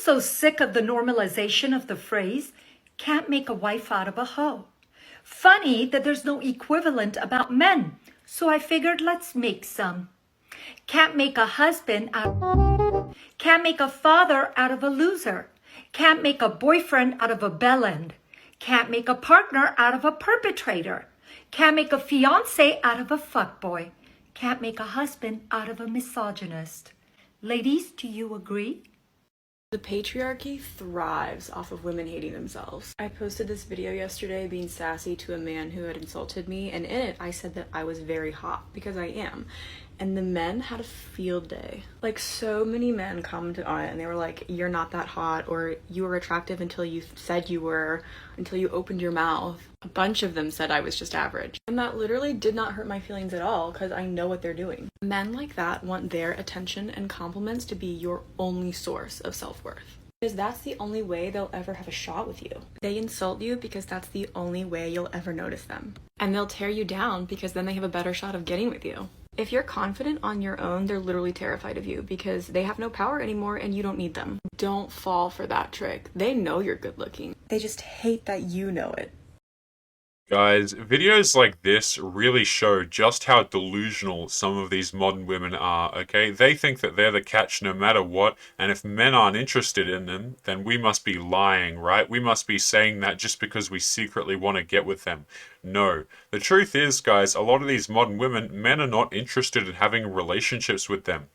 so sick of the normalization of the phrase, can't make a wife out of a hoe. Funny that there's no equivalent about men, so I figured let's make some. Can't make a husband can't make a father out of a loser. Can't make a boyfriend out of a bellend. Can't make a partner out of a perpetrator. Can't make a fiance out of a fuckboy. Can't make a husband out of a misogynist. Ladies, do you agree? The patriarchy thrives off of women hating themselves. I posted this video yesterday being sassy to a man who had insulted me, and in it I said that I was very hot, because I am. And the men had a field day. Like, so many men commented on it and they were like, you're not that hot, or you were attractive until you said you were, until you opened your mouth. A bunch of them said I was just average. And that literally did not hurt my feelings at all, because I know what they're doing. Men like that want their attention and compliments to be your only source of self-worth, because that's the only way they'll ever have a shot with you. They insult you because that's the only way you'll ever notice them. And they'll tear you down because then they have a better shot of getting with you. If you're confident on your own, they're literally terrified of you because they have no power anymore and you don't need them. Don't fall for that trick. They know you're good looking. They just hate that you know it. Guys, videos like this really show just how delusional some of these modern women are, okay? They think that they're the catch no matter what, and if men aren't interested in them, then we must be lying, right? We must be saying that just because we secretly want to get with them. No. The truth is, guys, a lot of these modern women, men are not interested in having relationships with them.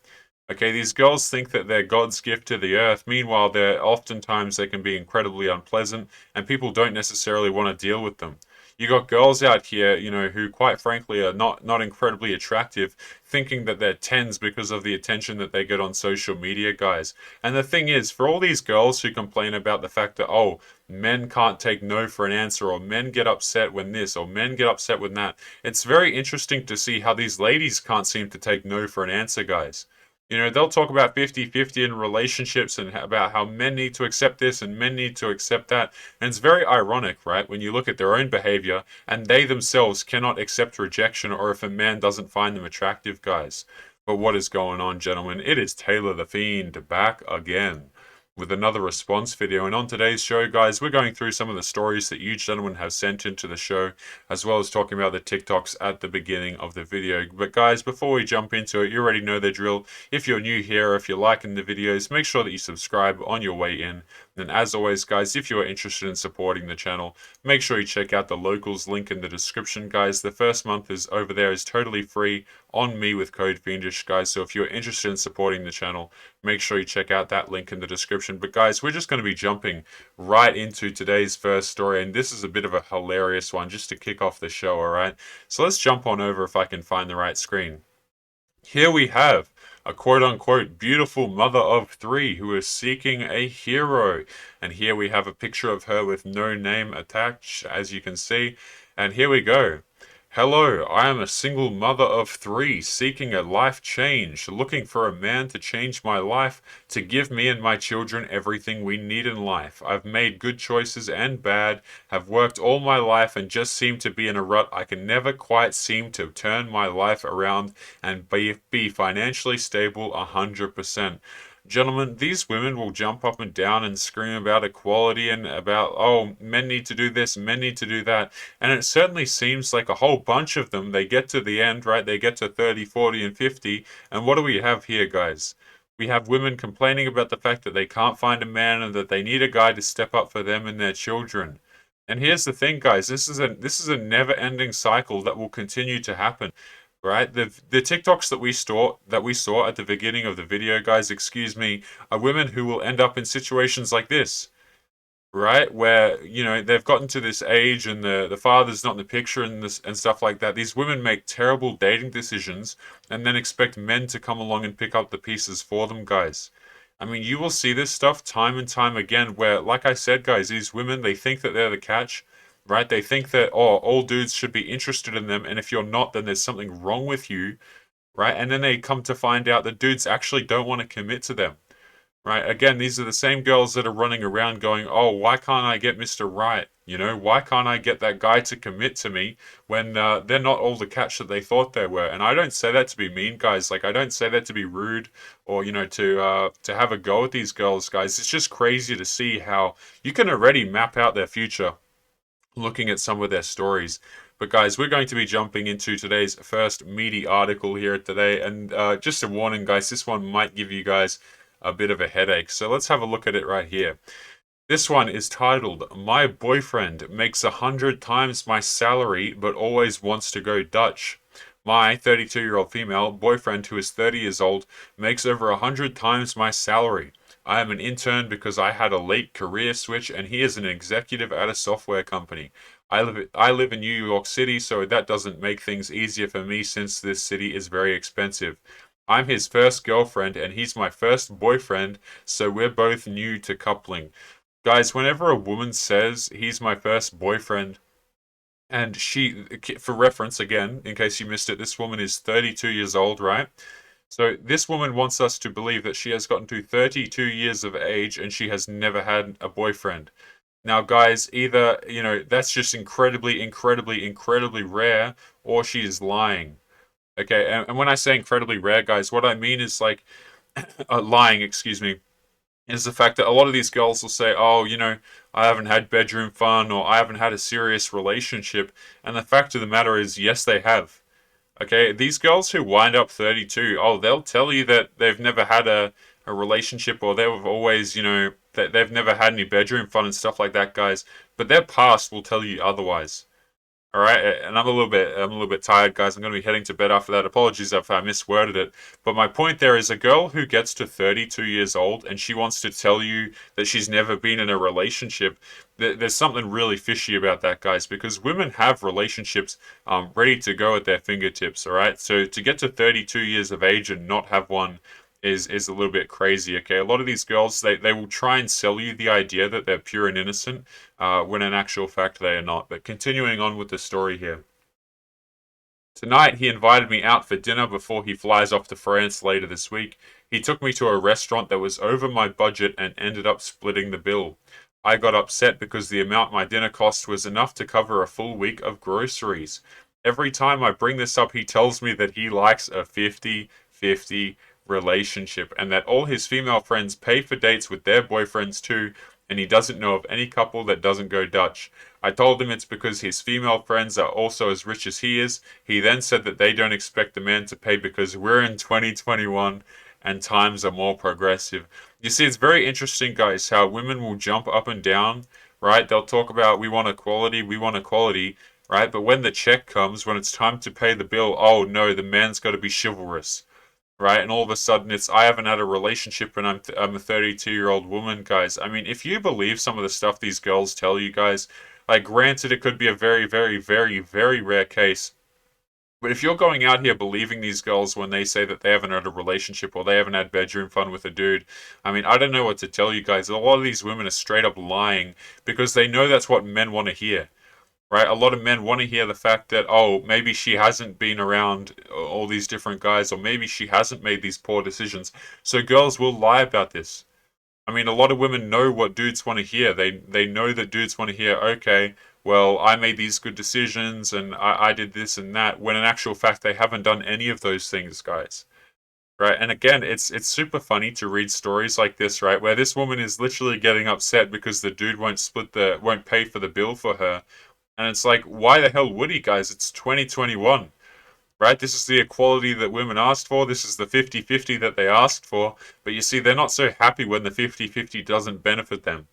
Okay, these girls think that they're God's gift to the earth. Meanwhile, oftentimes they can be incredibly unpleasant, and people don't necessarily want to deal with them. You got girls out here, you know, who quite frankly are not incredibly attractive, thinking that they're 10s because of the attention that they get on social media, guys. And the thing is, for all these girls who complain about the fact that, oh, men can't take no for an answer, or men get upset when this, or men get upset when that, it's very interesting to see how these ladies can't seem to take no for an answer, guys. You know, they'll talk about 50-50 in relationships and about how men need to accept this and men need to accept that. And it's very ironic, right, when you look at their own behavior and they themselves cannot accept rejection or if a man doesn't find them attractive, guys. But what is going on, gentlemen? It is Taylor the Fiend back again with another response video. And on today's show, guys, we're going through some of the stories that you gentlemen have sent into the show, as well as talking about the TikToks at the beginning of the video. But guys, before we jump into it, you already know the drill. If you're new here, or if you're liking the videos, make sure that you subscribe on your way in. And as always, guys, if you are interested in supporting the channel, make sure you check out the locals link in the description, guys. The first month is over there is totally free on me with code Fiendish, guys. So if you're interested in supporting the channel, make sure you check out that link in the description. But guys, we're just going to be jumping right into today's first story, and this is a bit of a hilarious one just to kick off the show, alright? So let's jump on over if I can find the right screen. Here we have a quote-unquote beautiful mother of three who is seeking a hero. And here we have a picture of her with no name attached, as you can see. And here we go. Hello, I am a single mother of three, seeking a life change, looking for a man to change my life, to give me and my children everything we need in life. I've made good choices and bad, have worked all my life and just seem to be in a rut. I can never quite seem to turn my life around and be financially stable 100%. Gentlemen, these women will jump up and down and scream about equality and about, oh, men need to do this, men need to do that. And it certainly seems like a whole bunch of them, they get to the end, right? They get to 30, 40, and 50. And what do we have here, guys? We have women complaining about the fact that they can't find a man and that they need a guy to step up for them and their children. And here's the thing, guys, this is a never-ending cycle that will continue to happen. Right, the TikToks that we saw at the beginning of the video, guys, excuse me, are women who will end up in situations like this, right, where, you know, they've gotten to this age and the father's not in the picture and stuff like that. These women make terrible dating decisions and then expect men to come along and pick up the pieces for them, guys. I mean, you will see this stuff time and time again where, like I said, guys, these women, they think that they're the catch. Right? They think that, oh, all dudes should be interested in them, and if you're not, then there's something wrong with you, right? And then they come to find out that dudes actually don't want to commit to them, right? Again, these are the same girls that are running around going, oh, why can't I get Mr. Right? You know, why can't I get that guy to commit to me when they're not all the catch that they thought they were? And I don't say that to be mean, guys. Like, I don't say that to be rude or, you know, to have a go at these girls, guys. It's just crazy to see how you can already map out their future looking at some of their stories. But guys, we're going to be jumping into today's first meaty article here today. And just a warning, guys, this one might give you guys a bit of a headache. So let's have a look at it right here. This one is titled, My Boyfriend Makes 100 Times My Salary But Always Wants to Go Dutch. My 32-year-old female boyfriend, who is 30 years old, makes over 100 times my salary. I am an intern because I had a late career switch, and he is an executive at a software company. I live in New York City, so that doesn't make things easier for me since this city is very expensive. I'm his first girlfriend, and he's my first boyfriend, so we're both new to coupling. Guys, whenever a woman says he's my first boyfriend, and she, for reference again, in case you missed it, this woman is 32 years old, right? So this woman wants us to believe that she has gotten to 32 years of age and she has never had a boyfriend. Now, guys, either, you know, that's just incredibly, incredibly, incredibly rare, or she is lying. Okay, and when I say incredibly rare, guys, what I mean is like, lying, excuse me, is the fact that a lot of these girls will say, oh, you know, I haven't had bedroom fun or I haven't had a serious relationship. And the fact of the matter is, yes, they have. Okay, these girls who wind up 32, oh, they'll tell you that they've never had a relationship or they've always, you know, that they've never had any bedroom fun and stuff like that, guys. But their past will tell you otherwise. All right, and I'm a little bit tired, guys. I'm going to be heading to bed after that. Apologies if I misworded it. But my point there is a girl who gets to 32 years old and she wants to tell you that she's never been in a relationship. There's something really fishy about that, guys, because women have relationships ready to go at their fingertips. All right, so to get to 32 years of age and not have one is a little bit crazy. Okay, a lot of these girls they will try and sell you the idea that they're pure and innocent when in actual fact they are not. But continuing on with the story here. Tonight, he invited me out for dinner before he flies off to France later this week. He took me to a restaurant that was over my budget and ended up splitting the bill. I got upset because the amount my dinner cost was enough to cover a full week of groceries. Every time I bring this up, he tells me that he likes a 50-50 relationship and that all his female friends pay for dates with their boyfriends too, and he doesn't know of any couple that doesn't go Dutch. I told him it's because his female friends are also as rich as he is. He then said that they don't expect the man to pay because we're in 2021 and times are more progressive. You see, it's very interesting, guys, how women will jump up and down, right? They'll talk about we want equality, right? But when the check comes, when it's time to pay the bill, oh no, the man's got to be chivalrous, right? And all of a sudden it's I haven't had a relationship and I'm a 32-year-old woman, guys. I mean, if you believe some of the stuff these girls tell you, guys, like granted it could be a very, very, very, very rare case. But if you're going out here believing these girls when they say that they haven't had a relationship or they haven't had bedroom fun with a dude, I mean, I don't know what to tell you guys. A lot of these women are straight up lying because they know that's what men want to hear, right? A lot of men want to hear the fact that, oh, maybe she hasn't been around all these different guys, or maybe she hasn't made these poor decisions. So girls will lie about this. I mean, a lot of women know what dudes want to hear. They know that dudes want to hear, okay, well, I made these good decisions and I did this and that, when in actual fact they haven't done any of those things, guys. Right, and again, it's super funny to read stories like this, right, where this woman is literally getting upset because the dude won't pay for the bill for her, and it's like, why the hell would he, guys? It's 2021, right? This is the equality that women asked for. This is the 50-50 that they asked for. But you see, they're not so happy when the 50-50 doesn't benefit them,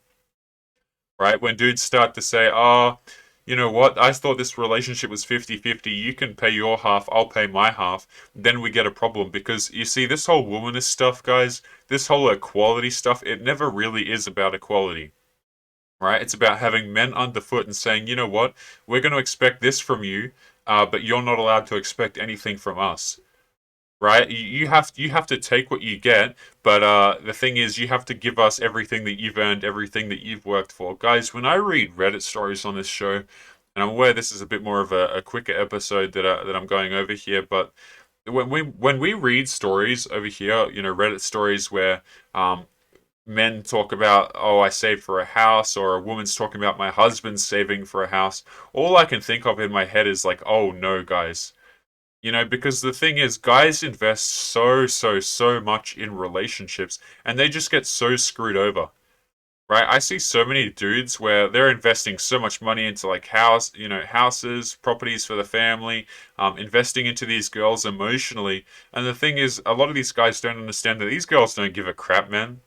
right? When dudes start to say, oh, you know what? I thought this relationship was 50-50. You can pay your half, I'll pay my half. Then we get a problem because you see, this whole womanist stuff, guys, this whole equality stuff, it never really is about equality. Right? It's about having men underfoot and saying, you know what, we're going to expect this from you, but you're not allowed to expect anything from us. Right? You have to take what you get, but the thing is, you have to give us everything that you've earned, everything that you've worked for. Guys, when I read Reddit stories on this show, and I'm aware this is a bit more of a quicker episode that I'm going over here, but when we read stories over here, you know, Reddit stories where men talk about, oh, I saved for a house, or a woman's talking about my husband's saving for a house, all I can think of in my head is like, oh no, guys. You know, because the thing is, guys invest so much in relationships, and they just get so screwed over. Right? I see so many dudes where they're investing so much money into like houses, properties for the family, investing into these girls emotionally. And the thing is, a lot of these guys don't understand that these girls don't give a crap, man.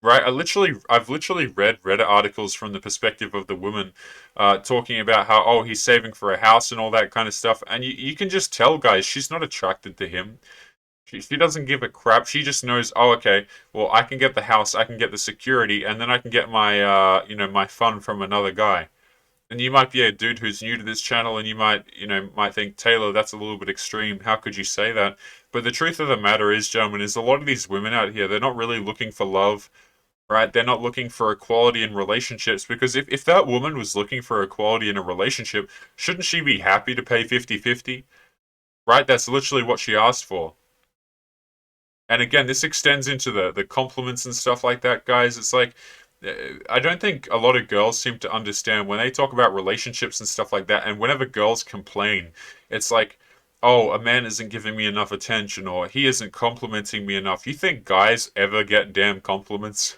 Right? I've literally read Reddit articles from the perspective of the woman, talking about how, oh, he's saving for a house and all that kind of stuff. And you can just tell, guys, she's not attracted to him. She doesn't give a crap. She just knows, oh, okay, well, I can get the house, I can get the security, and then I can get my, my fun from another guy. And you might be a dude who's new to this channel, and you might think, Taylor, that's a little bit extreme. How could you say that? But the truth of the matter is, gentlemen, is a lot of these women out here, they're not really looking for love, right? They're not looking for equality in relationships, because if that woman was looking for equality in a relationship, shouldn't she be happy to pay 50-50? Right? That's literally what she asked for. And again, this extends into the compliments and stuff like that, guys. It's like, I don't think a lot of girls seem to understand when they talk about relationships and stuff like that. And whenever girls complain, it's like, oh, a man isn't giving me enough attention, or he isn't complimenting me enough. You think guys ever get damn compliments?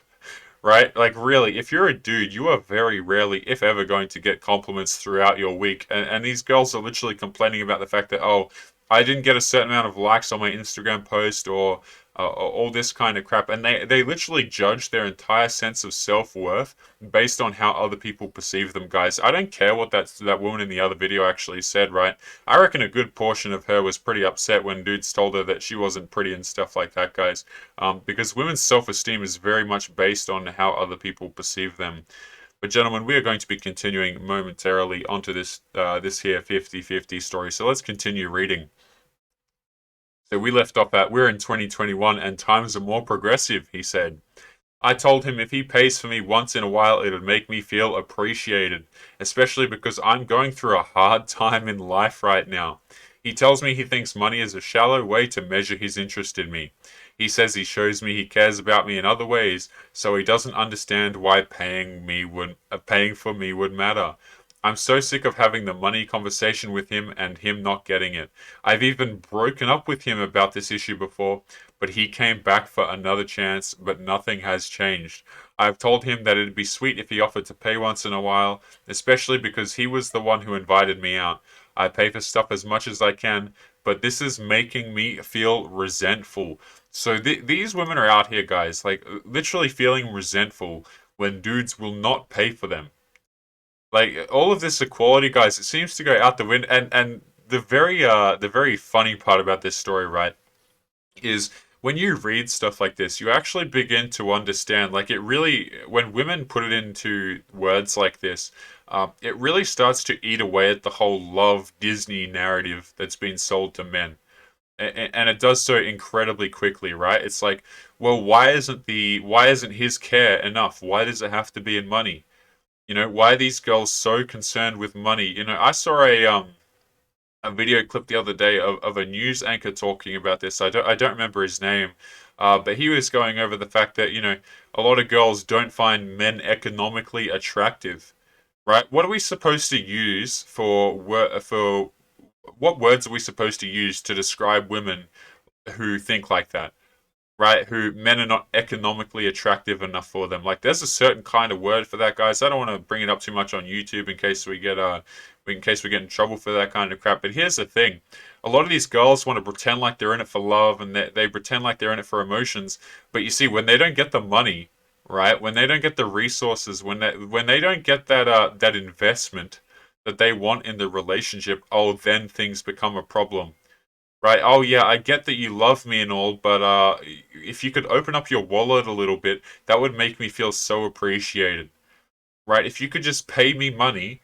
Right? Like, really, if you're a dude, you are very rarely, if ever, going to get compliments throughout your week. And these girls are literally complaining about the fact that, oh, I didn't get a certain amount of likes on my Instagram post, or all this kind of crap. And they literally judge their entire sense of self-worth based on how other people perceive them, guys. I don't care what that woman in the other video actually said, right? I reckon a good portion of her was pretty upset when dudes told her that she wasn't pretty and stuff like that, guys. Because women's self-esteem is very much based on how other people perceive them. But gentlemen, we are going to be continuing momentarily onto this here 50-50 story. So let's continue reading. So we left off at, we're in 2021 and times are more progressive, he said. I told him if he pays for me once in a while, it would make me feel appreciated, especially because I'm going through a hard time in life right now. He tells me he thinks money is a shallow way to measure his interest in me. He says he shows me he cares about me in other ways, so he doesn't understand why paying for me would matter. I'm so sick of having the money conversation with him and him not getting it. I've even broken up with him about this issue before, but he came back for another chance, but nothing has changed. I've told him that it'd be sweet if he offered to pay once in a while, especially because he was the one who invited me out. I pay for stuff as much as I can, but this is making me feel resentful. So these women are out here, guys, like literally feeling resentful when dudes will not pay for them. Like all of this equality, guys, it seems to go out the window. And the very funny part about this story, right, is when you read stuff like this, you actually begin to understand. Like it really, when women put it into words like this, it really starts to eat away at the whole love Disney narrative that's been sold to men. And it does so incredibly quickly, right? It's like, well, why isn't his care enough? Why does it have to be in money? You know, why are these girls so concerned with money? You know, I saw a video clip the other day of a news anchor talking about this. I don't remember his name, but he was going over the fact that, you know, a lot of girls don't find men economically attractive, right? What are we supposed to use for what words are we supposed to use to describe women who think like that? Right? Who men are not economically attractive enough for them. Like there's a certain kind of word for that, guys. I don't want to bring it up too much on YouTube in case we get in trouble for that kind of crap. But here's the thing. A lot of these girls want to pretend like they're in it for love, and they pretend like they're in it for emotions. But you see, when they don't get the money, right? When they don't get the resources, when they don't get that investment that they want in the relationship, oh, then things become a problem. Right. Oh, yeah, I get that you love me and all, but if you could open up your wallet a little bit, that would make me feel so appreciated. Right? If you could just pay me money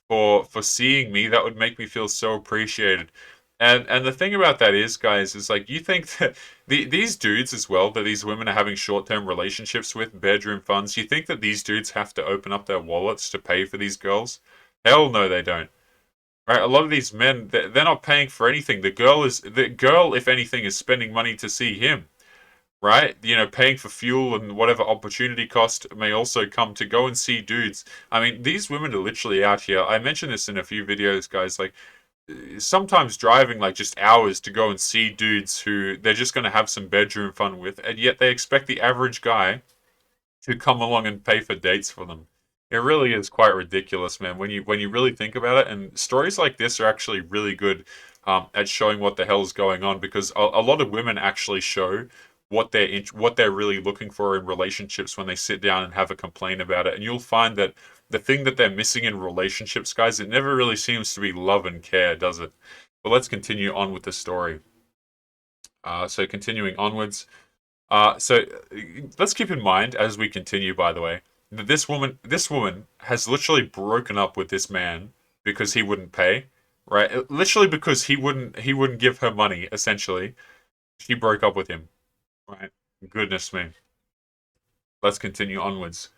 for seeing me, that would make me feel so appreciated. And the thing about that is, guys, is like you think that these dudes as well, that these women are having short-term relationships with, bedroom funds, you think that these dudes have to open up their wallets to pay for these girls? Hell no, they don't. Right, a lot of these men, they're not paying for anything. The girl, if anything, is spending money to see him. right? You know, paying for fuel and whatever opportunity cost may also come to go and see dudes. I mean, these women are literally out here. I mentioned this in a few videos, guys. Like, sometimes driving like just hours to go and see dudes who they're just going to have some bedroom fun with, and yet they expect the average guy to come along and pay for dates for them. It really is quite ridiculous, man. When you really think about it, and stories like this are actually really good at showing what the hell's going on, because a lot of women actually show what they're really looking for in relationships when they sit down and have a complaint about it. And you'll find that the thing that they're missing in relationships, guys, it never really seems to be love and care, does it? But let's continue on with the story. So continuing onwards. So let's keep in mind as we continue, by the way, that this woman has literally broken up with this man because he wouldn't pay, right? Literally because he wouldn't give her money. Essentially, she broke up with him, right? Goodness me. Let's continue onwards.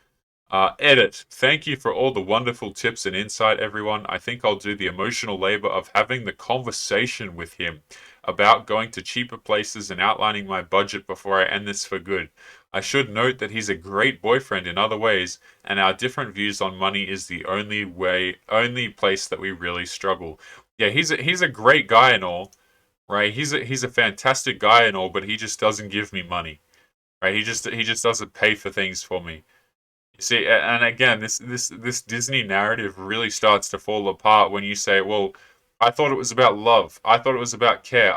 Edit. Thank you for all the wonderful tips and insight, everyone. I think I'll do the emotional labor of having the conversation with him about going to cheaper places and outlining my budget before I end this for good. I should note that he's a great boyfriend in other ways, and our different views on money is the only place that we really struggle. Yeah, he's a great guy and all, right? He's a fantastic guy and all, but he just doesn't give me money, right? He just doesn't pay for things for me. See, and again, this Disney narrative really starts to fall apart when you say, "Well, I thought it was about love. I thought it was about care.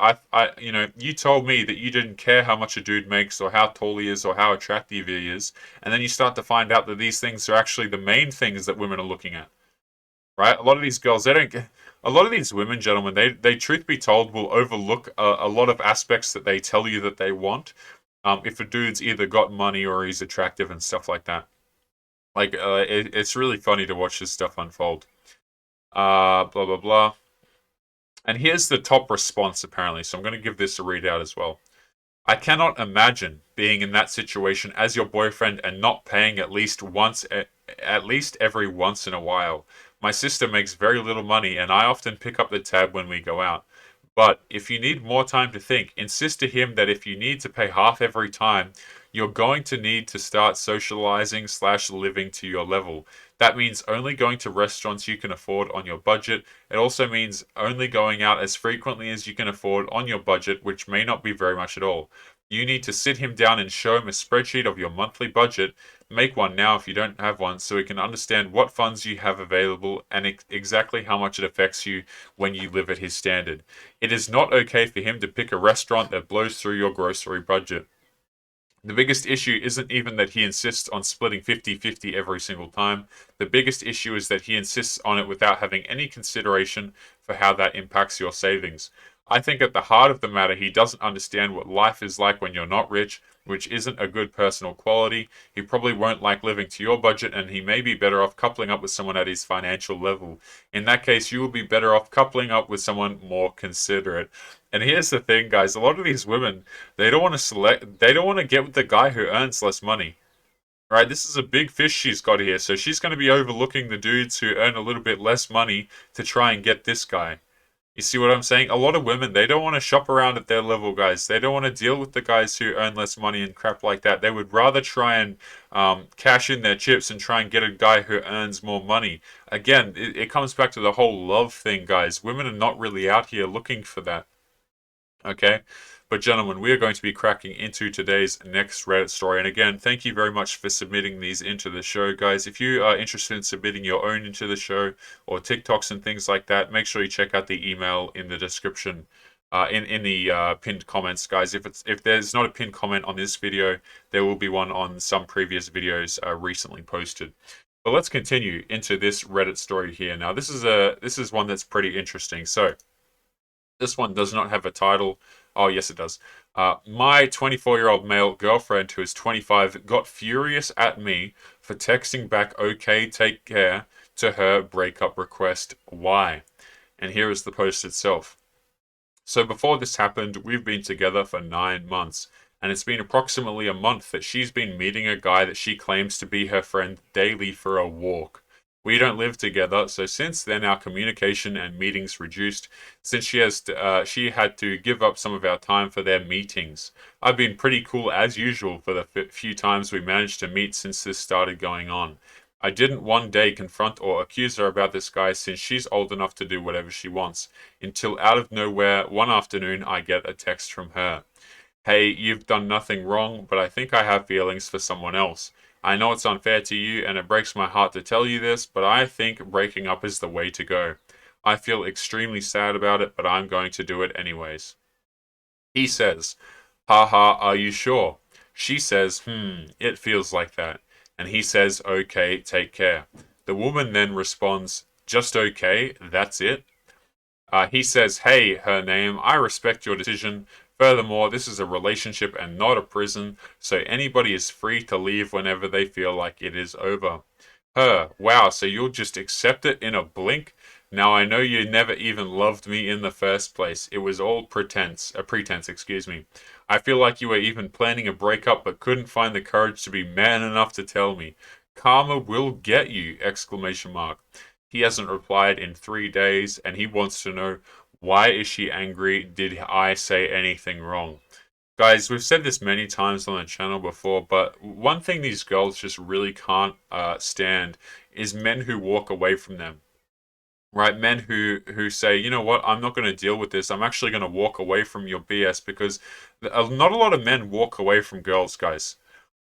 You told me that you didn't care how much a dude makes or how tall he is or how attractive he is." And then you start to find out that these things are actually the main things that women are looking at, right? A lot of these girls, they don't get, a lot of these women, gentlemen, they truth be told, will overlook a lot of aspects that they tell you that they want, if a dude's either got money or he's attractive and stuff like that. Like, it's really funny to watch this stuff unfold. Blah, blah, blah. And here's the top response, apparently. So I'm going to give this a readout as well. I cannot imagine being in that situation as your boyfriend and not paying at least every once in a while. My sister makes very little money, and I often pick up the tab when we go out. But if you need more time to think, insist to him that if you need to pay half every time, you're going to need to start socializing slash living to your level. That means only going to restaurants you can afford on your budget. It also means only going out as frequently as you can afford on your budget, which may not be very much at all. You need to sit him down and show him a spreadsheet of your monthly budget. Make one now if you don't have one, so he can understand what funds you have available and exactly how much it affects you when you live at his standard. It is not okay for him to pick a restaurant that blows through your grocery budget. The biggest issue isn't even that he insists on splitting 50-50 every single time. The biggest issue is that he insists on it without having any consideration for how that impacts your savings. I think at the heart of the matter, he doesn't understand what life is like when you're not rich, which isn't a good personal quality. He probably won't like living to your budget, and he may be better off coupling up with someone at his financial level. In that case, you will be better off coupling up with someone more considerate. And here's the thing, guys, a lot of these women, they don't want to get with the guy who earns less money. Right, this is a big fish she's got here, so she's going to be overlooking the dudes who earn a little bit less money to try and get this guy. You see what I'm saying? A lot of women, they don't want to shop around at their level, guys. They don't want to deal with the guys who earn less money and crap like that. They would rather try and cash in their chips and try and get a guy who earns more money. Again, it comes back to the whole love thing, guys. Women are not really out here looking for that. Okay? But gentlemen, we are going to be cracking into today's next Reddit story. And again, thank you very much for submitting these into the show, guys. If you are interested in submitting your own into the show or TikToks and things like that, make sure you check out the email in the description, in the pinned comments, guys. If there's not a pinned comment on this video, there will be one on some previous videos recently posted. But let's continue into this Reddit story here. Now, this is one that's pretty interesting. So, this one does not have a title. Oh, yes, it does. My 24-year-old male girlfriend, who is 25, got furious at me for texting back "okay, take care" to her breakup request. Why? And here is the post itself. So before this happened, we've been together for 9 months, and it's been approximately a month that she's been meeting a guy that she claims to be her friend daily for a walk. We don't live together, so since then our communication and meetings reduced, since she had to give up some of our time for their meetings. I've been pretty cool as usual for the few times we managed to meet since this started going on. I didn't one day confront or accuse her about this guy since she's old enough to do whatever she wants, until out of nowhere one afternoon I get a text from her. Hey, you've done nothing wrong, but I think I have feelings for someone else. I know it's unfair to you and it breaks my heart to tell you this, but I think breaking up is the way to go. I feel extremely sad about it, but I'm going to do it anyways. He says, haha, are you sure? She says, it feels like that. And he says, okay, take care. The woman then responds, just okay, that's it? He says, hey, her name, I respect your decision. Furthermore, this is a relationship and not a prison, so anybody is free to leave whenever they feel like it is over. Her, wow, so you'll just accept it in a blink? Now I know you never even loved me in the first place. It was all pretense, excuse me. I feel like you were even planning a breakup but couldn't find the courage to be man enough to tell me. Karma will get you! Exclamation mark. He hasn't replied in 3 days, and he wants to know, why is she angry? Did I say anything wrong? Guys, we've said this many times on the channel before, but one thing these girls just really can't stand is men who walk away from them. Right? Men who say, you know what, I'm not going to deal with this. I'm actually going to walk away from your BS, because not a lot of men walk away from girls, guys.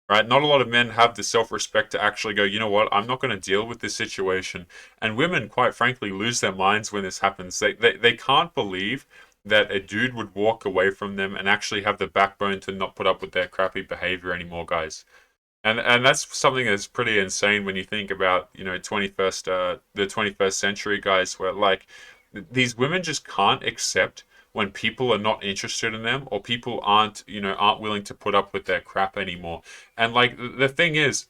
Right? Not a lot of men have the self-respect to actually go, you know what, I'm not going to deal with this situation. And women, quite frankly, lose their minds when this happens. They can't believe that a dude would walk away from them and actually have the backbone to not put up with their crappy behavior anymore, guys. And that's something that's pretty insane when you think about, you know, the 21st century, guys, where like these women just can't accept when people are not interested in them, or people aren't willing to put up with their crap anymore. And like the thing is,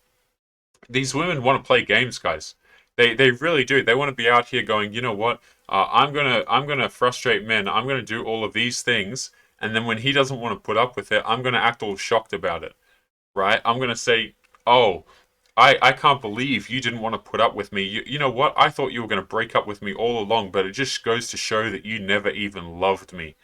these women want to play games, guys. They really do. They want to be out here going, you know what? I'm gonna frustrate men. I'm gonna do all of these things, and then when he doesn't want to put up with it, I'm gonna act all shocked about it, right? I'm gonna say, oh, I can't believe you didn't want to put up with me. You know what? I thought you were going to break up with me all along, but it just goes to show that you never even loved me.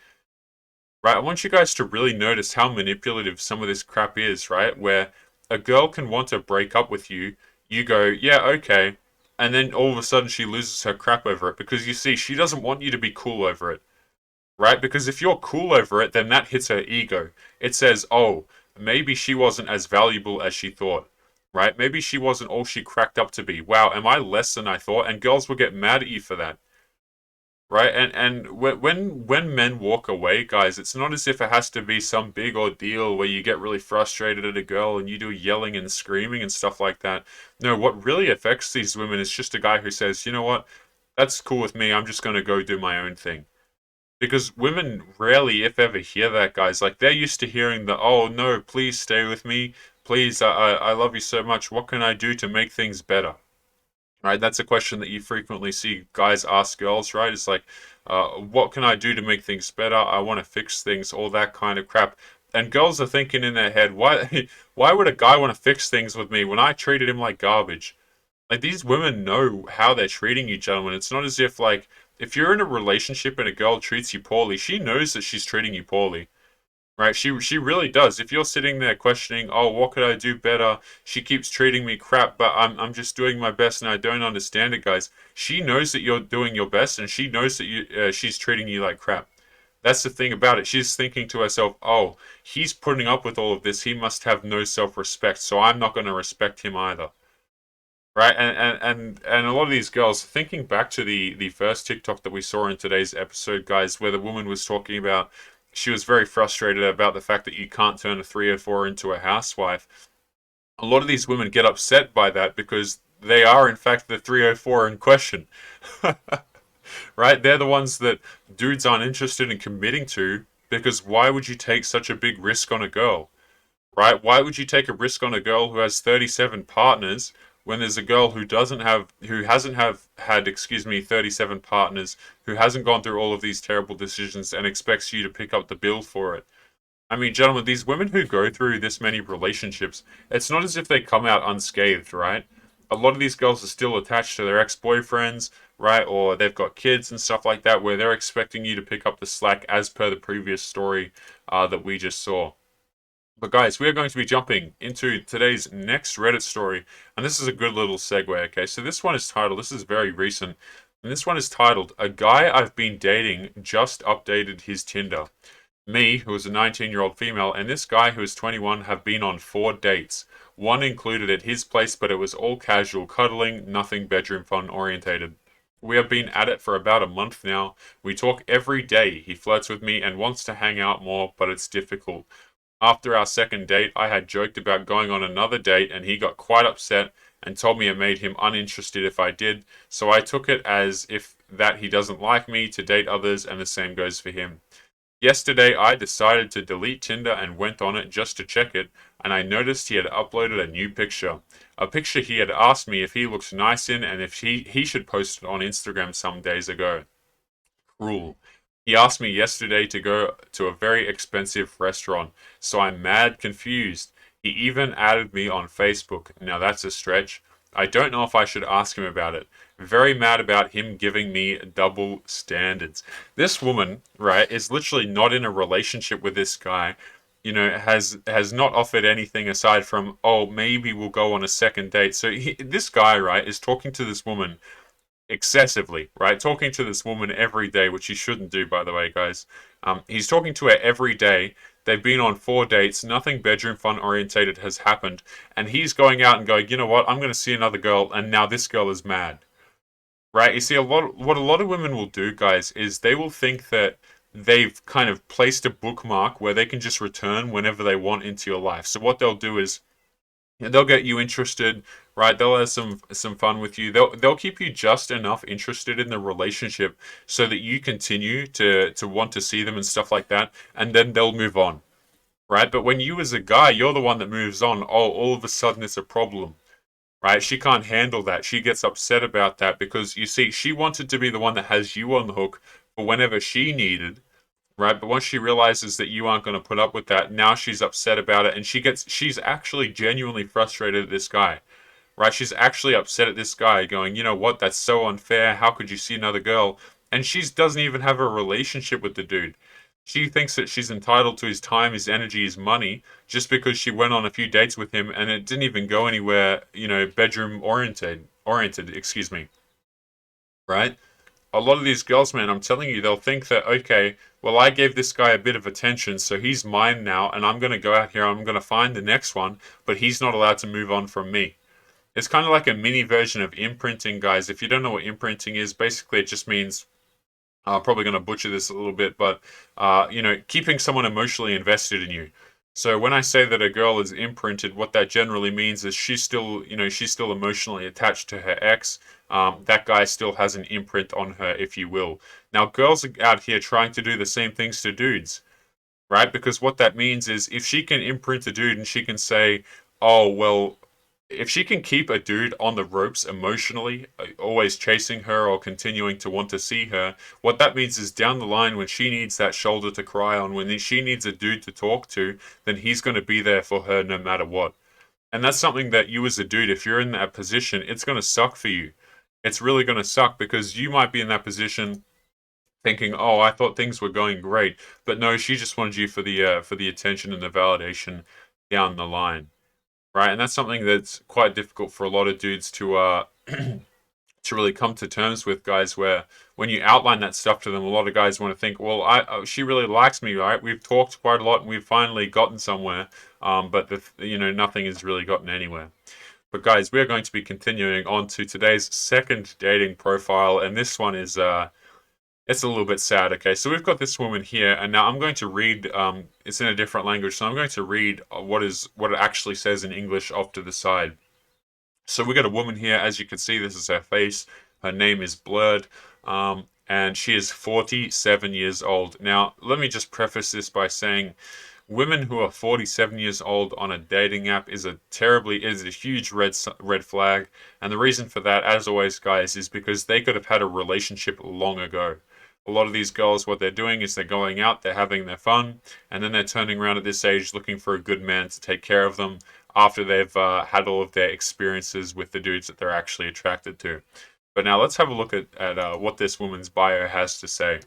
Right? I want you guys to really notice how manipulative some of this crap is, right? Where a girl can want to break up with you, you go, yeah, okay, and then all of a sudden she loses her crap over it, because you see, she doesn't want you to be cool over it. Right? Because if you're cool over it, then that hits her ego. It says, oh, maybe she wasn't as valuable as she thought. Right? Maybe she wasn't all she cracked up to be. Wow, am I less than I thought? And girls will get mad at you for that. Right? And when men walk away, guys, it's not as if it has to be some big ordeal where you get really frustrated at a girl and you do yelling and screaming and stuff like that. No, what really affects these women is just a guy who says, you know what? That's cool with me. I'm just going to go do my own thing. Because women rarely, if ever, hear that, guys. Like, they're used to hearing the, oh, no, please stay with me. Please, I love you so much. What can I do to make things better? Right? That's a question that you frequently see guys ask girls, right? It's like, what can I do to make things better? I want to fix things, all that kind of crap. And girls are thinking in their head, why would a guy want to fix things with me when I treated him like garbage? Like, these women know how they're treating you, gentlemen. It's not as if, like, if you're in a relationship and a girl treats you poorly, she knows that she's treating you poorly, right? She really does. If you're sitting there questioning, oh, what could I do better? She keeps treating me crap, but I'm just doing my best and I don't understand it, guys. She knows that you're doing your best, and she knows that she's treating you like crap. That's the thing about it. She's thinking to herself, oh, he's putting up with all of this. He must have no self-respect, so I'm not going to respect him either. Right, and a lot of these girls, thinking back to the first TikTok that we saw in today's episode, guys, where the woman was talking about, she was very frustrated about the fact that you can't turn a 304 into a housewife. A lot of these women get upset by that because they are, in fact, the 304 in question. Right? They're the ones that dudes aren't interested in committing to, because why would you take such a big risk on a girl? Right? Why would you take a risk on a girl who has 37 partners when there's a girl who hasn't had, 37 partners, who hasn't gone through all of these terrible decisions and expects you to pick up the bill for it? I mean, gentlemen, these women who go through this many relationships, it's not as if they come out unscathed, right? A lot of these girls are still attached to their ex-boyfriends, right? Or they've got kids and stuff like that, where they're expecting you to pick up the slack as per the previous story that we just saw. But guys, we are going to be jumping into today's next Reddit story, and this is a good little segue, okay? So this one is titled, this is very recent, and this one is titled, "A Guy I've Been Dating Just Updated His Tinder. Me, who is a 19-year-old female, and this guy who is 21 have been on 4 dates. One included at his place, but it was all casual cuddling, nothing bedroom fun orientated. We have been at it for about a month now. We talk every day. He flirts with me and wants to hang out more, but it's difficult. After our second date, I had joked about going on another date and he got quite upset and told me it made him uninterested if I did, so I took it as if that he doesn't like me to date others and the same goes for him. Yesterday, I decided to delete Tinder and went on it just to check it, and I noticed he had uploaded a new picture. A picture he had asked me if he looked nice in and if he should post it on Instagram some days ago. Cruel. He asked me yesterday to go to a very expensive restaurant, so I'm mad confused. He even added me on Facebook. Now that's a stretch. I don't know if I should ask him about it. Very mad about him giving me double standards." This woman, right, is literally not in a relationship with this guy. You know, has not offered anything aside from, oh, maybe we'll go on a second date. So this guy, right, is talking to this woman excessively, right? Talking to this woman every day, which he shouldn't do, by the way, guys. He's talking to her every day. They've been on 4 dates. Nothing bedroom fun orientated has happened. And he's going out and going, you know what? I'm going to see another girl. And now this girl is mad, right? You see, what a lot of women will do, guys, is they will think that they've kind of placed a bookmark where they can just return whenever they want into your life. So what they'll do is, they'll get you interested, right? They'll have some fun with you. They'll keep you just enough interested in the relationship so that you continue to want to see them and stuff like that, and then they'll move on, right? But when you as a guy, you're the one that moves on, oh, all of a sudden it's a problem, right? She can't handle that. She gets upset about that because, you see, she wanted to be the one that has you on the hook for whenever she needed, right? But once she realizes that you aren't going to put up with that, now she's upset about it, and she's actually genuinely frustrated at this guy, right? She's actually upset at this guy, going, you know what? That's so unfair. How could you see another girl? And she doesn't even have a relationship with the dude. She thinks that she's entitled to his time, his energy, his money, just because she went on a few dates with him, and it didn't even go anywhere, you know, bedroom oriented, excuse me, right? A lot of these girls, man, I'm telling you, they'll think that, okay, well, I gave this guy a bit of attention, so he's mine now, and I'm going to go out here, I'm going to find the next one, but he's not allowed to move on from me. It's kind of like a mini version of imprinting, guys. If you don't know what imprinting is, basically it just means, I'm probably going to butcher this a little bit, but, you know, keeping someone emotionally invested in you. So when I say that a girl is imprinted, what that generally means is she's still, you know, she's still emotionally attached to her ex. That guy still has an imprint on her, if you will. Now, girls are out here trying to do the same things to dudes, right? Because what that means is if she can imprint a dude and she can say, oh, well, if she can keep a dude on the ropes emotionally, always chasing her or continuing to want to see her, what that means is down the line when she needs that shoulder to cry on, when she needs a dude to talk to, then he's going to be there for her no matter what. And that's something that you as a dude, if you're in that position, it's going to suck for you. It's really going to suck because you might be in that position thinking, oh, I thought things were going great. But no, she just wanted you for the attention and the validation down the line. Right, and that's something that's quite difficult for a lot of dudes to to really come to terms with, guys, where when you outline that stuff to them, a lot of guys want to think, well, she really likes me, right? We've talked quite a lot and we've finally gotten somewhere, but you know, nothing has really gotten anywhere. But guys, we're going to be continuing on to today's second dating profile, and this one is it's a little bit sad, okay? So we've got this woman here, and now I'm going to read, it's in a different language, so I'm going to read what it actually says in English off to the side. So we got a woman here, as you can see, this is her face. Her name is blurred, and she is 47 years old. Now, let me just preface this by saying, women who are 47 years old on a dating app is a huge red flag, and the reason for that, as always, guys, is because they could have had a relationship long ago. A lot of these girls, what they're doing is they're going out, they're having their fun, and then they're turning around at this age looking for a good man to take care of them. after they've had all of their experiences with the dudes that they're actually attracted to. But now let's have a look at what this woman's bio has to say.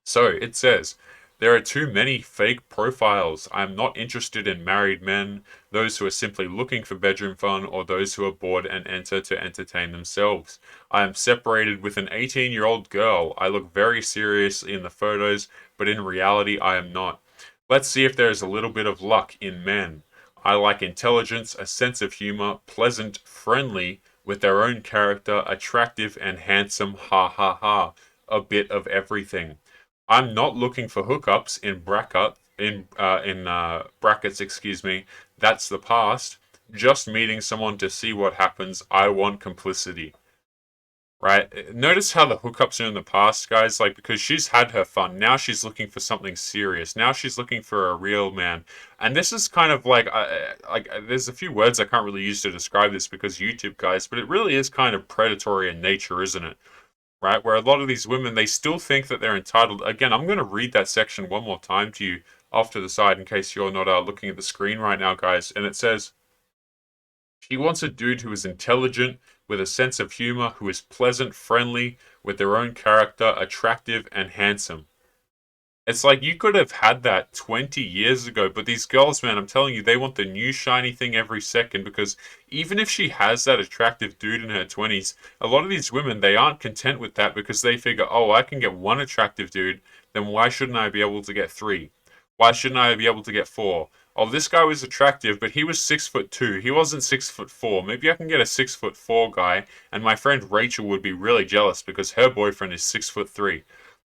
So it says, there are too many fake profiles. I am not interested in married men, those who are simply looking for bedroom fun, or those who are bored and enter to entertain themselves. I am separated with an 18-year-old girl. I look very serious in the photos, but in reality I am not. Let's see if there is a little bit of luck in men. I like intelligence, a sense of humor, pleasant, friendly, with their own character, attractive and handsome, ha ha ha. A bit of everything. I'm not looking for hookups in brackets, excuse me. That's the past. Just meeting someone to see what happens. I want complicity. Right? Notice how the hookups are in the past, guys. Like, because she's had her fun. Now she's looking for something serious. Now she's looking for a real man. And this is kind of like there's a few words I can't really use to describe this because YouTube, guys, but it really is kind of predatory in nature, isn't it? Right? Where a lot of these women, they still think that they're entitled. Again, I'm going to read that section one more time to you off to the side in case you're not looking at the screen right now, guys. And it says, she wants a dude who is intelligent, with a sense of humor, who is pleasant, friendly, with their own character, attractive, and handsome. It's like you could have had that 20 years ago, but these girls, man, I'm telling you, they want the new shiny thing every second because even if she has that attractive dude in her 20s, a lot of these women, they aren't content with that because they figure, oh, I can get one attractive dude, then why shouldn't I be able to get three? Why shouldn't I be able to get four? Oh, this guy was attractive, but he was 6'2". He wasn't 6'4". Maybe I can get a 6'4" guy, and my friend Rachel would be really jealous because her boyfriend is 6'3".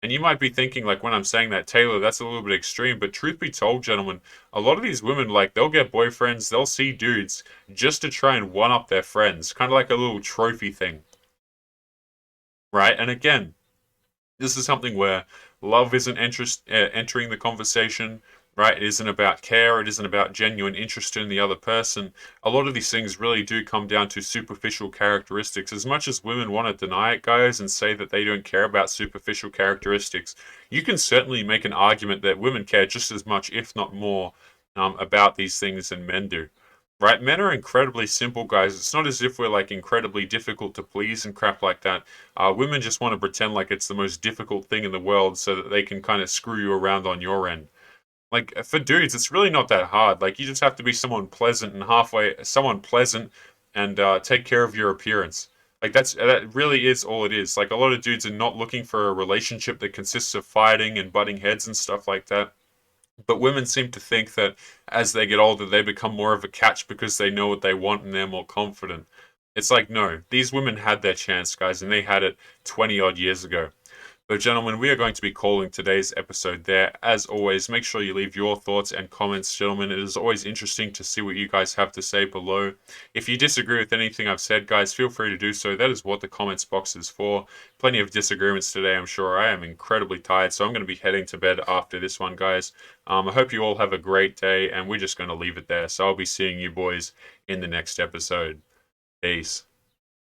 And you might be thinking, like, when I'm saying that, Taylor, that's a little bit extreme. But truth be told, gentlemen, a lot of these women, like, they'll get boyfriends, they'll see dudes just to try and one up their friends. Kind of like a little trophy thing. Right? And again, this is something where love isn't entering the conversation, right? It isn't about care. It isn't about genuine interest in the other person. A lot of these things really do come down to superficial characteristics. As much as women want to deny it, guys, and say that they don't care about superficial characteristics, you can certainly make an argument that women care just as much, if not more, about these things than men do. Right? Men are incredibly simple, guys. It's not as if we're like incredibly difficult to please and crap like that. Women just want to pretend like it's the most difficult thing in the world so that they can kind of screw you around on your end. Like for dudes, it's really not that hard. Like you just have to be someone pleasant and someone pleasant and take care of your appearance. Like that really is all it is. Like a lot of dudes are not looking for a relationship that consists of fighting and butting heads and stuff like that. But women seem to think that as they get older, they become more of a catch because they know what they want and they're more confident. It's like, no, these women had their chance, guys, and they had it 20 odd years ago. But, gentlemen, we are going to be calling today's episode there. As always, make sure you leave your thoughts and comments, gentlemen. It is always interesting to see what you guys have to say below. If you disagree with anything I've said, guys, feel free to do so. That is what the comments box is for. Plenty of disagreements today, I'm sure. I am incredibly tired, so I'm going to be heading to bed after this one, guys. I hope you all have a great day, and we're just going to leave it there. So I'll be seeing you boys in the next episode. Peace.